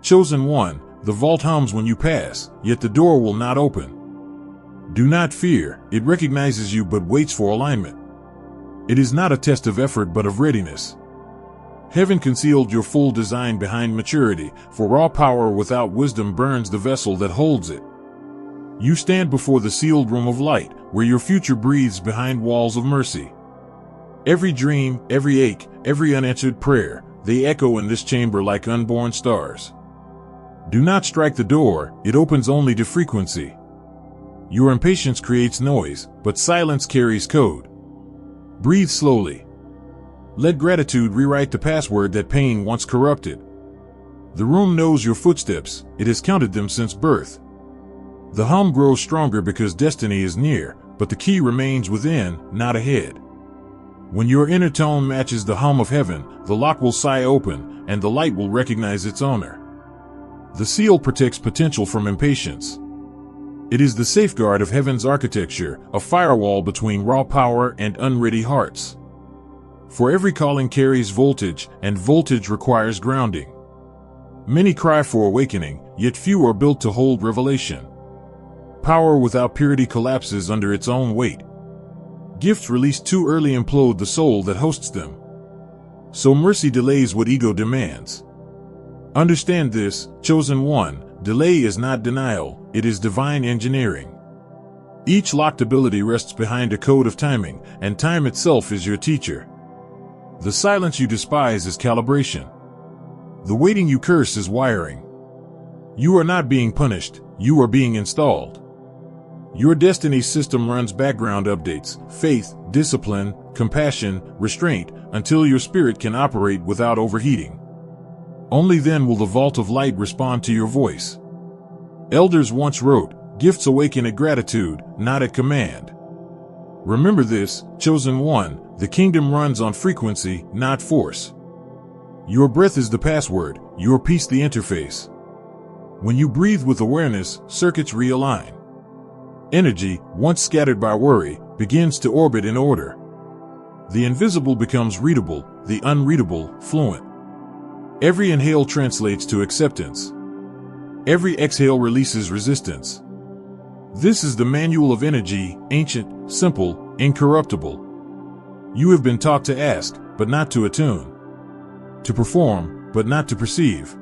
Chosen one, the vault hums when you pass, yet the door will not open. Do not fear, it recognizes you but waits for alignment. It is not a test of effort but of readiness. Heaven concealed your full design behind maturity, for raw power without wisdom burns the vessel that holds it. You stand before the sealed room of light, where your future breathes behind walls of mercy. Every dream, every ache, every unanswered prayer, they echo in this chamber like unborn stars. Do not strike the door, it opens only to frequency. Your impatience creates noise, but silence carries code. Breathe slowly. Let gratitude rewrite the password that pain once corrupted. The room knows your footsteps, it has counted them since birth. The hum grows stronger because destiny is near, but the key remains within, not ahead. When your inner tone matches the hum of heaven, the lock will sigh open, and the light will recognize its owner. The seal protects potential from impatience. It is the safeguard of heaven's architecture, a firewall between raw power and unready hearts. For every calling carries voltage, and voltage requires grounding. Many cry for awakening, yet few are built to hold revelation. Power without purity collapses under its own weight. Gifts released too early implode the soul that hosts them. So mercy delays what ego demands. Understand this, chosen one, delay is not denial, it is divine engineering. Each locked ability rests behind a code of timing, and time itself is your teacher. The silence you despise is calibration. The waiting you curse is wiring. You are not being punished, you are being installed. Your destiny system runs background updates, faith, discipline, compassion, restraint, until your spirit can operate without overheating. Only then will the vault of light respond to your voice. Elders once wrote, "Gifts awaken at gratitude, not at command." Remember this, chosen one, the kingdom runs on frequency, not force. Your breath is the password, your peace the interface. When you breathe with awareness, circuits realign. Energy, once scattered by worry, begins to orbit in order. The invisible becomes readable, the unreadable, fluent. Every inhale translates to acceptance. Every exhale releases resistance. This is the manual of energy, ancient, simple, incorruptible. You have been taught to ask, but not to attune. To perform, but not to perceive.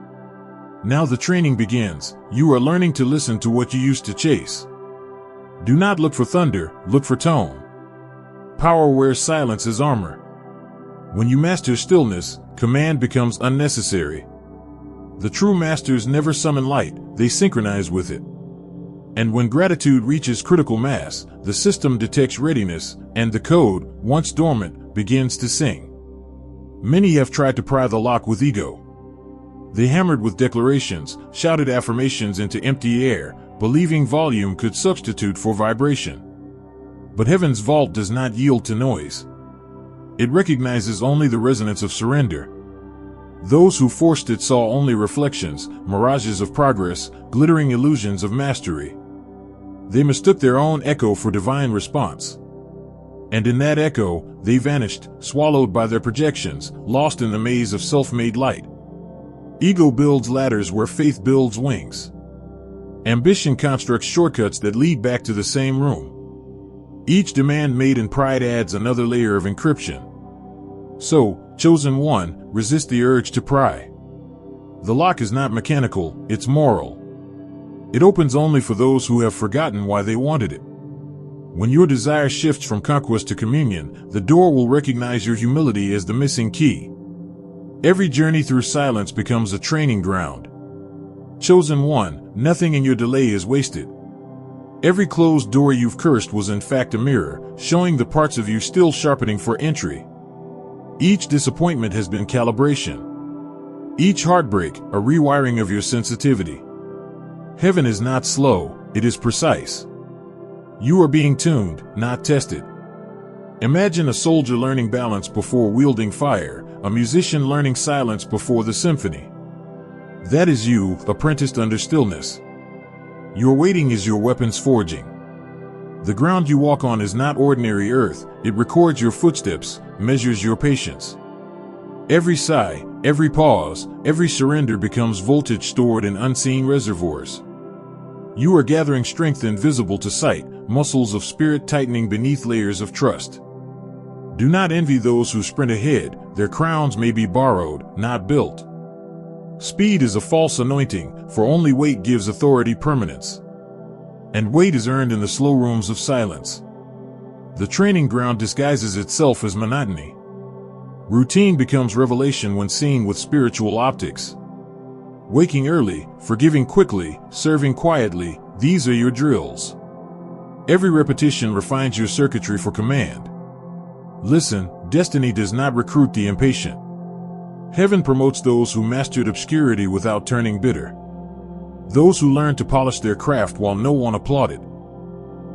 Now the training begins. You are learning to listen to what you used to chase. Do not look for thunder, look for tone. Power wears silence as armor. When you master stillness, command becomes unnecessary. The true masters never summon light, they synchronize with it. And when gratitude reaches critical mass, the system detects readiness, and the code, once dormant, begins to sing. Many have tried to pry the lock with ego. They hammered with declarations, shouted affirmations into empty air, believing volume could substitute for vibration. But heaven's vault does not yield to noise. It recognizes only the resonance of surrender. Those who forced it saw only reflections, mirages of progress, glittering illusions of mastery. They mistook their own echo for divine response. And in that echo, they vanished, swallowed by their projections, lost in the maze of self-made light. Ego builds ladders where faith builds wings. Ambition constructs shortcuts that lead back to the same room. Each demand made in pride adds another layer of encryption. So, chosen one, resist the urge to pry. The lock is not mechanical, it's moral. It opens only for those who have forgotten why they wanted it. When your desire shifts from conquest to communion, the door will recognize your humility as the missing key. Every journey through silence becomes a training ground. Chosen one, nothing in your delay is wasted. Every closed door you've cursed was in fact a mirror, showing the parts of you still sharpening for entry. Each disappointment has been calibration. Each heartbreak, a rewiring of your sensitivity. Heaven is not slow, it is precise. You are being tuned, not tested. Imagine a soldier learning balance before wielding fire, a musician learning silence before the symphony. That is you, apprenticed under stillness. Your waiting is your weapon's forging. The ground you walk on is not ordinary earth, it records your footsteps, measures your patience. Every sigh, every pause, every surrender becomes voltage stored in unseen reservoirs. You are gathering strength invisible to sight, muscles of spirit tightening beneath layers of trust. Do not envy those who sprint ahead, their crowns may be borrowed, not built. Speed is a false anointing, for only weight gives authority permanence. And weight is earned in the slow rooms of silence. The training ground disguises itself as monotony. Routine becomes revelation when seen with spiritual optics. Waking early, forgiving quickly, serving quietly, these are your drills. Every repetition refines your circuitry for command. Listen, destiny does not recruit the impatient. Heaven promotes those who mastered obscurity without turning bitter. Those who learned to polish their craft while no one applauded.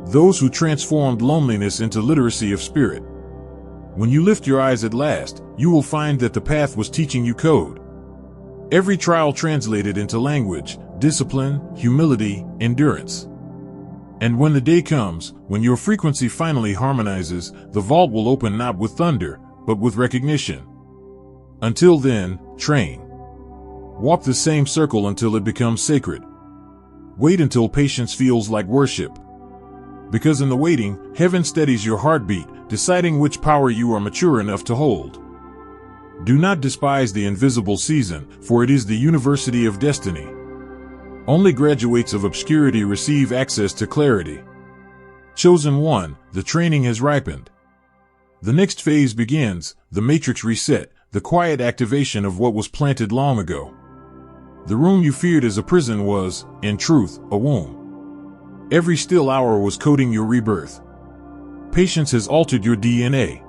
Those who transformed loneliness into literacy of spirit. When you lift your eyes at last, you will find that the path was teaching you code. Every trial translated into language, discipline, humility, endurance. And when the day comes, when your frequency finally harmonizes, the vault will open not with thunder, but with recognition. Until then, train. Walk the same circle until it becomes sacred. Wait until patience feels like worship. Because in the waiting, heaven steadies your heartbeat, deciding which power you are mature enough to hold. Do not despise the invisible season, for it is the university of destiny. Only graduates of obscurity receive access to clarity. Chosen one, the training has ripened. The next phase begins, the matrix reset, the quiet activation of what was planted long ago. The room you feared as a prison was, in truth, a womb. Every still hour was coding your rebirth. Patience has altered your DNA.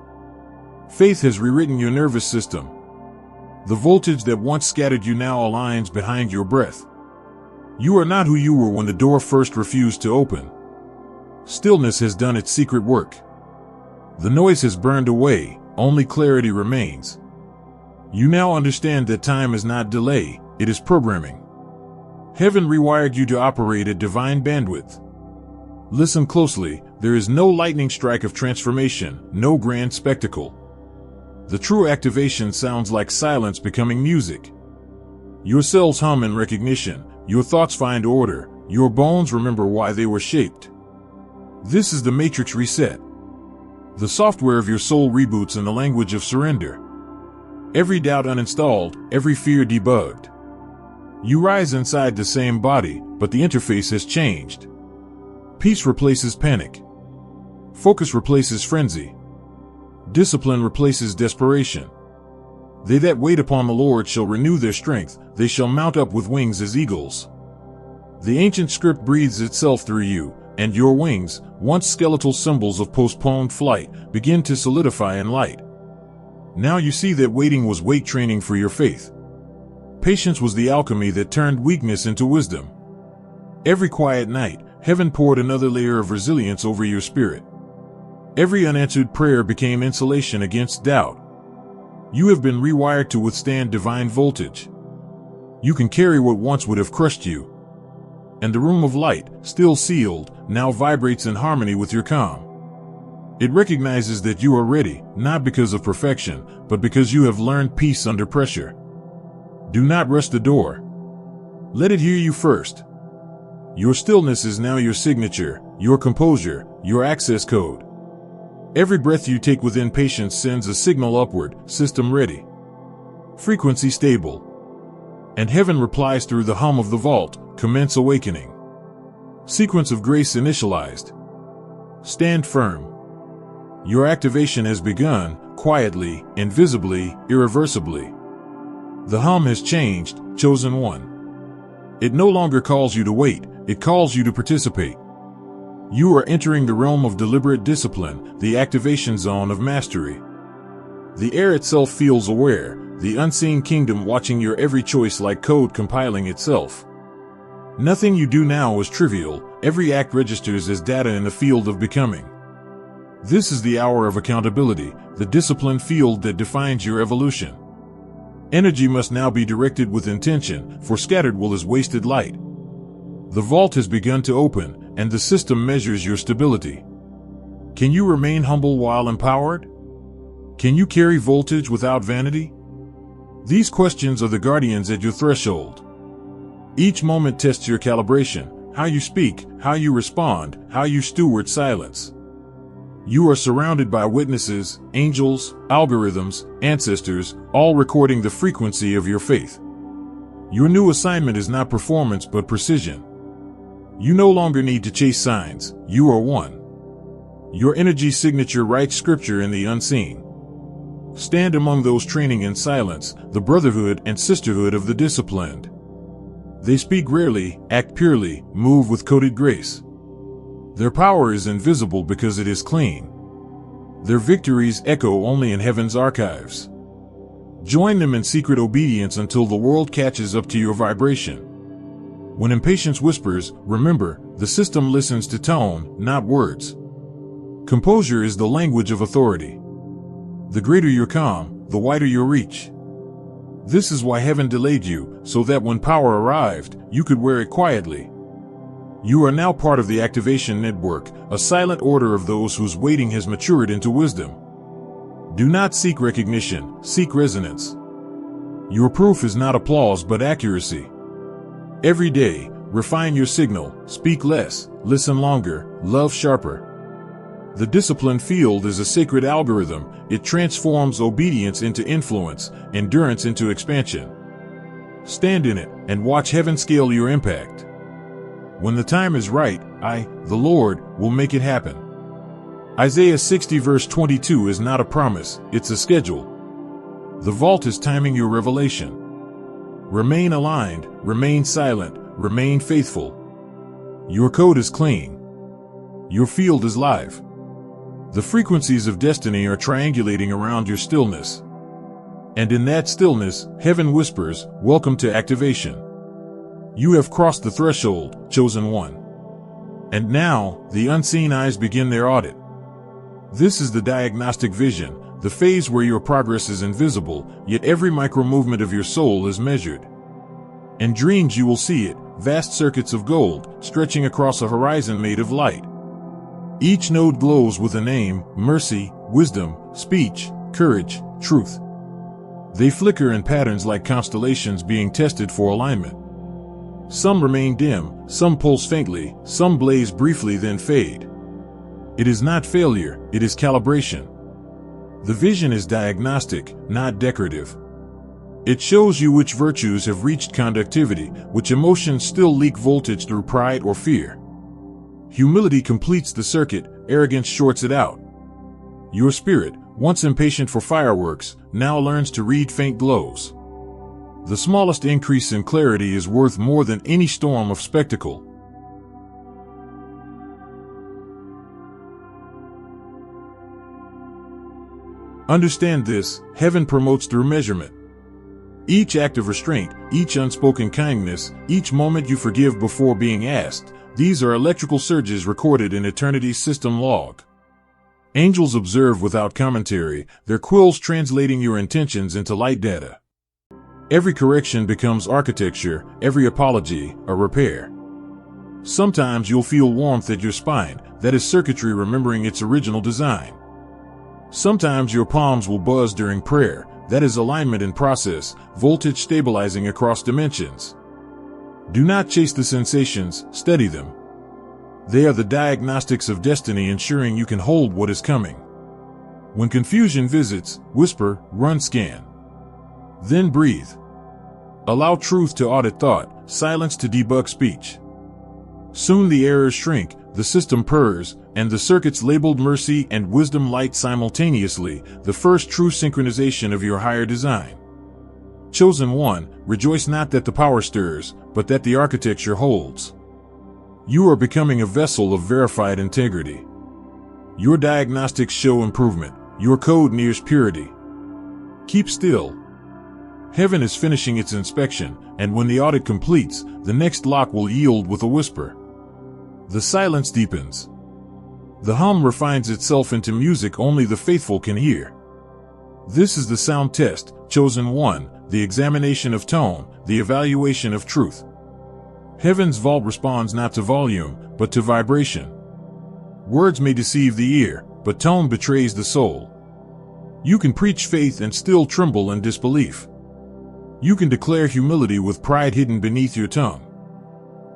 Faith has rewritten your nervous system. The voltage that once scattered you now aligns behind your breath. You are not who you were when the door first refused to open. Stillness has done its secret work. The noise has burned away, only clarity remains. You now understand that time is not delay, it is programming. Heaven rewired you to operate at divine bandwidth. Listen closely, there is no lightning strike of transformation, no grand spectacle. The true activation sounds like silence becoming music. Your cells hum in recognition, your thoughts find order, your bones remember why they were shaped. This is the matrix reset. The software of your soul reboots in the language of surrender. Every doubt uninstalled, every fear debugged. You rise inside the same body, but the interface has changed. Peace replaces panic. Focus replaces frenzy. Discipline replaces desperation. They that wait upon the Lord shall renew their strength, they shall mount up with wings as eagles. The ancient script breathes itself through you, and your wings, once skeletal symbols of postponed flight, begin to solidify in light. Now you see that waiting was weight training for your faith. Patience was the alchemy that turned weakness into wisdom. Every quiet night, heaven poured another layer of resilience over your spirit. Every unanswered prayer became insulation against doubt. You have been rewired to withstand divine voltage. You can carry what once would have crushed you. And the room of light, still sealed, now vibrates in harmony with your calm. It recognizes that you are ready, not because of perfection, but because you have learned peace under pressure. Do not rush the door. Let it hear you first. Your stillness is now your signature, your composure, your access code. Every breath you take within patience sends a signal upward, system ready. Frequency stable. And heaven replies through the hum of the vault, commence awakening. Sequence of grace initialized. Stand firm. Your activation has begun, quietly, invisibly, irreversibly. The hum has changed, chosen one. It no longer calls you to wait, it calls you to participate. You are entering the realm of deliberate discipline, the activation zone of mastery. The air itself feels aware, the unseen kingdom watching your every choice like code compiling itself. Nothing you do now is trivial, every act registers as data in the field of becoming. This is the hour of accountability, the discipline field that defines your evolution. Energy must now be directed with intention, for scattered will is wasted light. The vault has begun to open, and the system measures your stability. Can you remain humble while empowered? Can you carry voltage without vanity? These questions are the guardians at your threshold. Each moment tests your calibration, how you speak, how you respond, how you steward silence. You are surrounded by witnesses, angels, algorithms, ancestors, all recording the frequency of your faith. Your new assignment is not performance but precision. You no longer need to chase signs, you are one. Your energy signature writes scripture in the unseen. Stand among those training in silence, the brotherhood and sisterhood of the disciplined. They speak rarely, act purely, move with coded grace. Their power is invisible because it is clean. Their victories echo only in heaven's archives. Join them in secret obedience until the world catches up to your vibration. When impatience whispers, remember, the system listens to tone, not words. Composure is the language of authority. The greater your calm, the wider your reach. This is why heaven delayed you, so that when power arrived, you could wear it quietly. You are now part of the activation network, a silent order of those whose waiting has matured into wisdom. Do not seek recognition, seek resonance. Your proof is not applause but accuracy. Every day, refine your signal, speak less, listen longer, love sharper. The discipline field is a sacred algorithm. It transforms obedience into influence, endurance into expansion. Stand in it and watch heaven scale your impact. When the time is right, I, the Lord, will make it happen. Isaiah 60 verse 22 is not a promise, it's a schedule. The vault is timing your revelation. Remain aligned, remain silent, remain faithful. Your code is clean. Your field is live. The frequencies of destiny are triangulating around your stillness. And in that stillness, heaven whispers, welcome to activation. You have crossed the threshold, chosen one. And now, the unseen eyes begin their audit. This is the diagnostic vision, the phase where your progress is invisible, yet every micro-movement of your soul is measured. In dreams you will see it, vast circuits of gold, stretching across a horizon made of light. Each node glows with a name, mercy, wisdom, speech, courage, truth. They flicker in patterns like constellations being tested for alignment. Some remain dim, some pulse faintly, some blaze briefly then fade. It is not failure, it is calibration. The vision is diagnostic, not decorative. It shows you which virtues have reached conductivity, which emotions still leak voltage through pride or fear. Humility completes the circuit, arrogance shorts it out. Your spirit, once impatient for fireworks, now learns to read faint glows. The smallest increase in clarity is worth more than any storm of spectacle. Understand this, heaven promotes through measurement. Each act of restraint, each unspoken kindness, each moment you forgive before being asked, these are electrical surges recorded in eternity's system log. Angels observe without commentary, their quills translating your intentions into light data. Every correction becomes architecture, every apology, a repair. Sometimes you'll feel warmth at your spine, that is circuitry remembering its original design. Sometimes your palms will buzz during prayer, that is alignment in process, voltage stabilizing across dimensions. Do not chase the sensations, study them. They are the diagnostics of destiny ensuring you can hold what is coming. When confusion visits, whisper, run scan. Then breathe. Allow truth to audit thought, silence to debug speech. Soon the errors shrink, the system purrs, and the circuits labeled mercy and wisdom light simultaneously, the first true synchronization of your higher design. Chosen one, rejoice not that the power stirs, but that the architecture holds. You are becoming a vessel of verified integrity. Your diagnostics show improvement, your code nears purity. Keep still. Heaven is finishing its inspection, and when the audit completes, the next lock will yield with a whisper. The silence deepens. The hum refines itself into music only the faithful can hear. This is the sound test, chosen one, the examination of tone, the evaluation of truth. Heaven's vault responds not to volume, but to vibration. Words may deceive the ear, but tone betrays the soul. You can preach faith and still tremble in disbelief. You can declare humility with pride hidden beneath your tongue.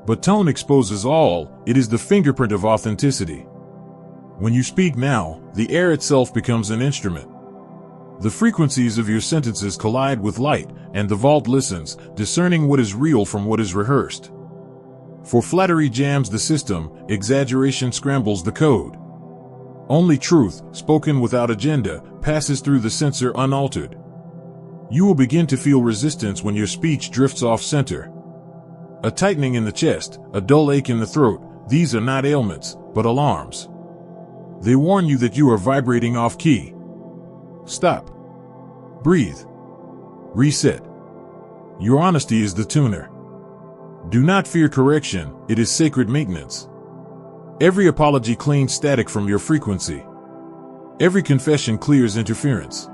But tone exposes all, it is the fingerprint of authenticity. When you speak now, the air itself becomes an instrument. The frequencies of your sentences collide with light, and the vault listens, discerning what is real from what is rehearsed. For flattery jams the system, exaggeration scrambles the code. Only truth, spoken without agenda, passes through the censor unaltered. You will begin to feel resistance when your speech drifts off center. A tightening in the chest, a dull ache in the throat, these are not ailments, but alarms. They warn you that you are vibrating off key. Stop. Breathe. Reset. Your honesty is the tuner. Do not fear correction, it is sacred maintenance. Every apology cleans static from your frequency. Every confession clears interference.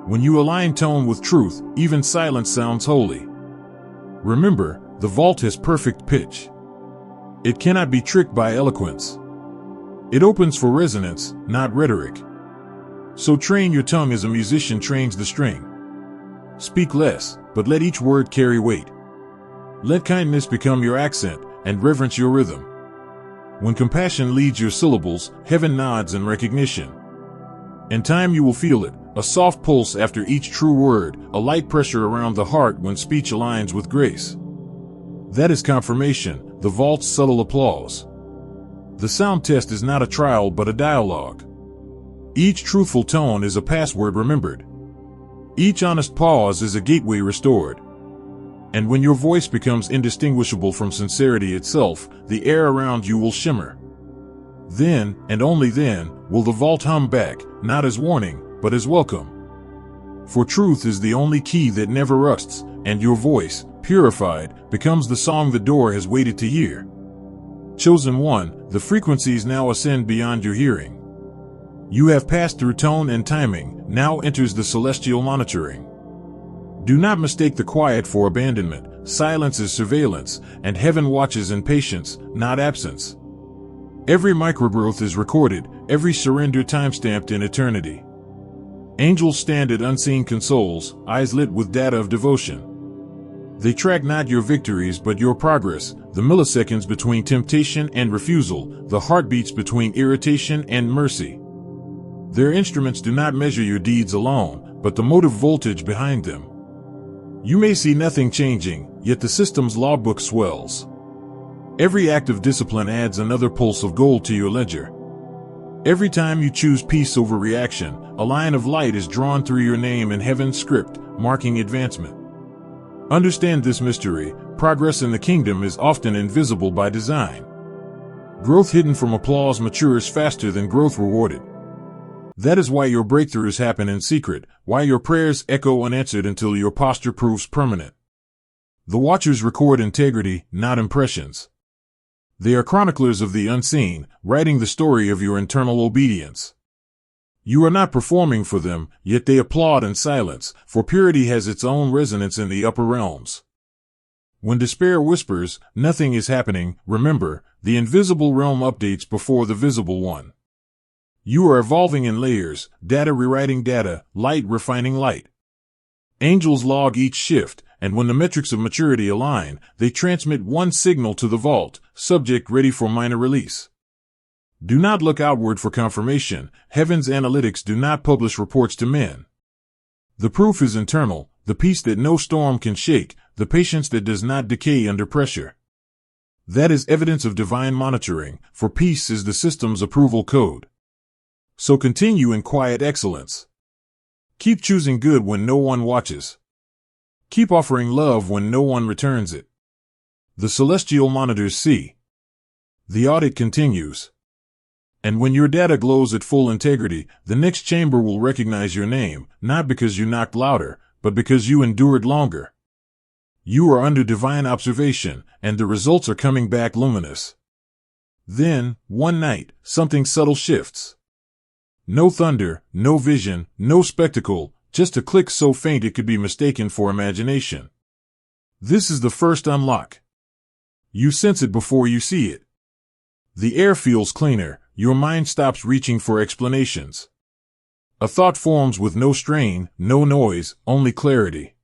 When you align tone with truth, even silence sounds holy. Remember, the vault has perfect pitch. It cannot be tricked by eloquence. It opens for resonance, not rhetoric. So train your tongue as a musician trains the string. Speak less, but let each word carry weight. Let kindness become your accent, and reverence your rhythm. When compassion leads your syllables, heaven nods in recognition. In time you will feel it, a soft pulse after each true word, a light pressure around the heart when speech aligns with grace. That is confirmation, the vault's subtle applause. The sound test is not a trial but a dialogue. Each truthful tone is a password remembered. Each honest pause is a gateway restored. And when your voice becomes indistinguishable from sincerity itself, the air around you will shimmer. Then, and only then, will the vault hum back, not as warning, but as welcome. For truth is the only key that never rusts, and your voice, purified, becomes the song the door has waited to hear. Chosen one, the frequencies now ascend beyond your hearing. You have passed through tone and timing, now enters the celestial monitoring. Do not mistake the quiet for abandonment, silence is surveillance, and heaven watches in patience, not absence. Every microgrowth is recorded, every surrender timestamped in eternity. Angels stand at unseen consoles, eyes lit with data of devotion. They track not your victories but your progress, the milliseconds between temptation and refusal, the heartbeats between irritation and mercy. Their instruments do not measure your deeds alone, but the motive voltage behind them. You may see nothing changing, yet the system's logbook swells. Every act of discipline adds another pulse of gold to your ledger. Every time you choose peace over reaction, a line of light is drawn through your name in heaven's script, marking advancement. Understand this mystery, progress in the kingdom is often invisible by design. Growth hidden from applause matures faster than growth rewarded. That is why your breakthroughs happen in secret, why your prayers echo unanswered until your posture proves permanent. The watchers record integrity, not impressions. They are chroniclers of the unseen, writing the story of your internal obedience. You are not performing for them, yet they applaud in silence, for purity has its own resonance in the upper realms. When despair whispers, nothing is happening, remember, the invisible realm updates before the visible one. You are evolving in layers, data rewriting data, light refining light. Angels log each shift, and when the metrics of maturity align, they transmit one signal to the vault, subject ready for minor release. Do not look outward for confirmation, heaven's analytics do not publish reports to men. The proof is internal, the peace that no storm can shake, the patience that does not decay under pressure. That is evidence of divine monitoring, for peace is the system's approval code. So continue in quiet excellence. Keep choosing good when no one watches. Keep offering love when no one returns it. The celestial monitors see. The audit continues. And when your data glows at full integrity, the next chamber will recognize your name, not because you knocked louder, but because you endured longer. You are under divine observation, and the results are coming back luminous. Then, one night, something subtle shifts. No thunder, no vision, no spectacle, just a click so faint it could be mistaken for imagination. This is the first unlock. You sense it before you see it. The air feels cleaner, your mind stops reaching for explanations. A thought forms with no strain, no noise, only clarity.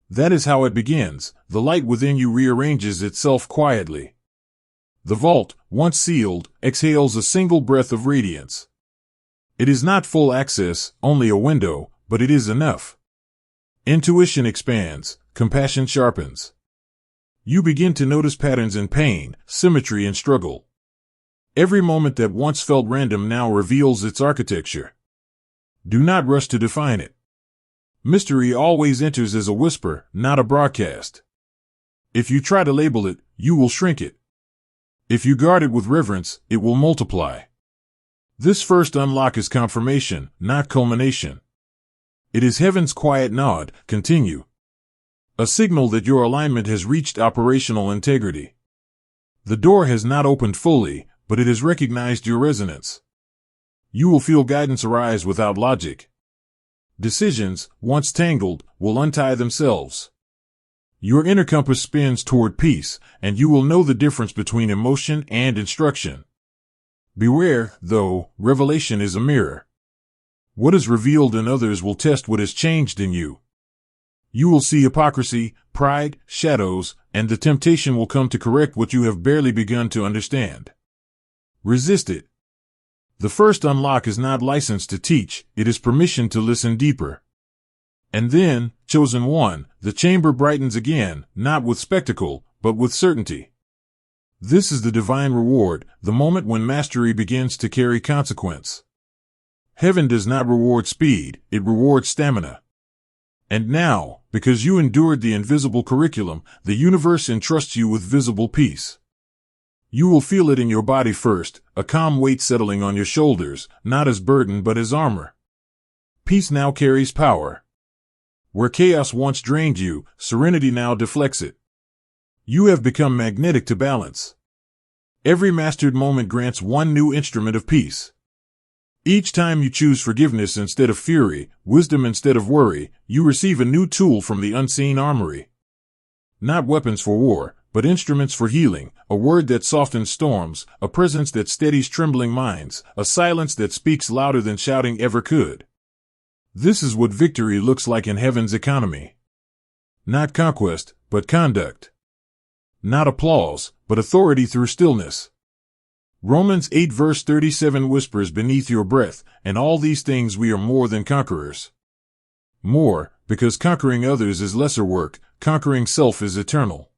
That is how it begins. The light within you rearranges itself quietly. The vault, once sealed, exhales a single breath of radiance. It is not full access, only a window, but it is enough. Intuition expands, compassion sharpens. You begin to notice patterns in pain, symmetry and struggle. Every moment that once felt random now reveals its architecture. Do not rush to define it. Mystery always enters as a whisper, not a broadcast. If you try to label it, you will shrink it. If you guard it with reverence, it will multiply. This first unlock is confirmation, not culmination. It is heaven's quiet nod, continue. A signal that your alignment has reached operational integrity. The door has not opened fully, but it has recognized your resonance. You will feel guidance arise without logic. Decisions, once tangled, will untie themselves. Your inner compass spins toward peace, and you will know the difference between emotion and instruction. Beware, though, revelation is a mirror. What is revealed in others will test what has changed in you. You will see hypocrisy, pride, shadows, and the temptation will come to correct what you have barely begun to understand. Resist it. The first unlock is not license to teach, it is permission to listen deeper. And then, chosen one, the chamber brightens again, not with spectacle, but with certainty. This is the divine reward, the moment when mastery begins to carry consequence. Heaven does not reward speed, it rewards stamina. And now, because you endured the invisible curriculum, the universe entrusts you with visible peace. You will feel it in your body first, a calm weight settling on your shoulders, not as burden but as armor. Peace now carries power. Where chaos once drained you, serenity now deflects it. You have become magnetic to balance. Every mastered moment grants one new instrument of peace. Each time you choose forgiveness instead of fury, wisdom instead of worry, you receive a new tool from the unseen armory. Not weapons for war, but instruments for healing, a word that softens storms, a presence that steadies trembling minds, a silence that speaks louder than shouting ever could. This is what victory looks like in heaven's economy. Not conquest, but conduct. Not applause, but authority through stillness. Romans 8 verse 37 whispers beneath your breath, and all these things we are more than conquerors. More, because conquering others is lesser work, conquering self is eternal.